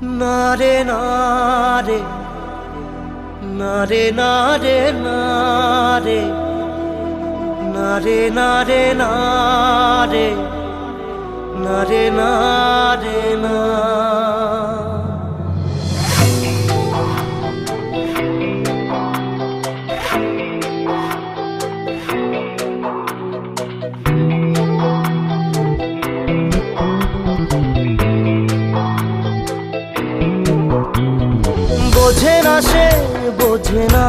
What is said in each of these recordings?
না রে না রে, না রে না রে, না রে, না রে না রে, না রে, না রে না রে না। বোঝে না সে, বোঝে না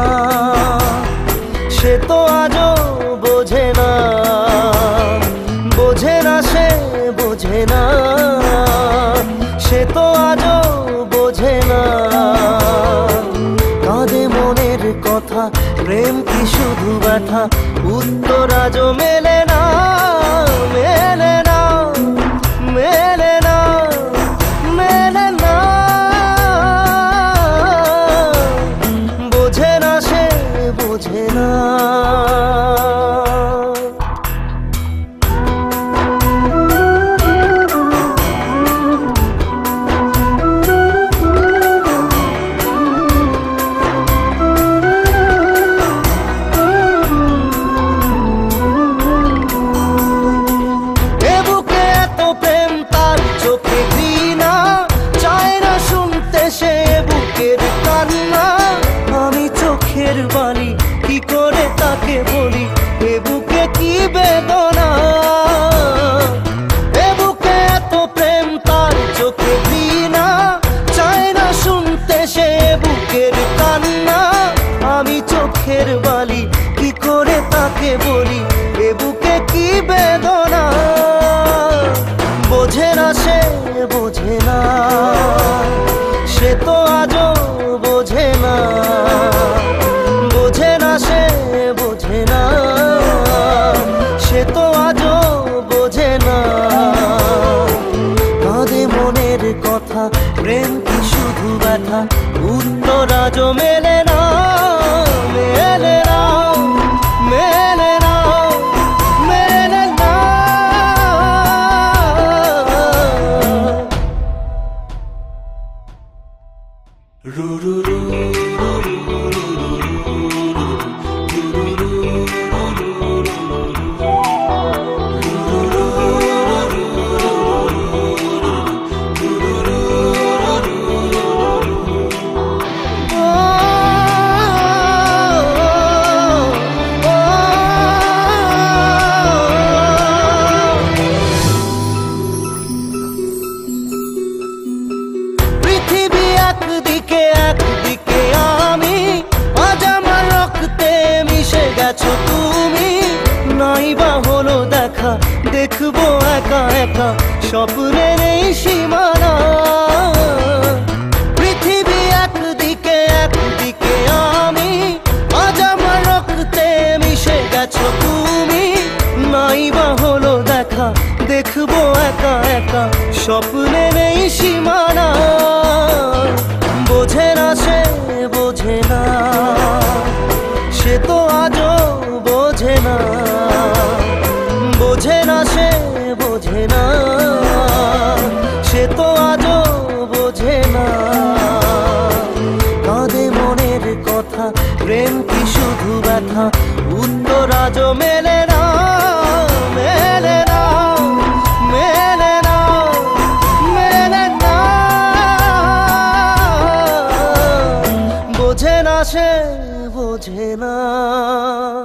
সে তো আজও বোঝে না, বোঝে না সে, বোঝে না সে তো আজও বোঝে না। কাঁদে মনের কথা, প্রেম কি শুধু ব্যথা, উত্তর আজও মেলে না, মেলে না, মেলে না, মেলে না। বোঝে না সে, বোঝে না। বাণী কি করে তাকে বলি, এ বুকে কি বেদনা, এ বুকে এত প্রেম তার চোখে ঘৃণা, চায় না শুনতে সে বুকের কান্না। আমি চোখের বালি কি করে তাকে বলি, এ বুকে কি বেদনা। বোঝে না সে, বোঝে না সে তো আজও বোঝে না, বোঝে না সে, বোঝে না সে তো আজও বোঝে না। কাঁদে মনের কথা, প্রেম কি শুধু ব্যথা, উত্তর আজও মেলে না, মেলে না, মেলে না, মেলে না। রু রু রু একদিকে একদিকে আমি, আজ আমার রক্তে মিশে গেছো তুমি। নাই বা হলো দেখা, দেখবো একা একা স্বপ্নের এই সীমানা। পৃথিবী একদিকে একদিকে আমি, আজ আমার রক্তে মিশে গেছো তুমি। নাই বা হলো দেখা, দেখবো একা একা স্বপ্নের এই সীমানা। বোঝে না সে, বোঝে না সে তো আজও বোঝে না, বোঝে না সে, বোঝে না সে তো আজও বোঝে না। কাঁদে মনের কথা, প্রেম কি শুধু ব্যথা, উত্তর আজও মেলে না, মেলে না, মেলে না, মেলে না। বোঝে না সে, বোঝে না।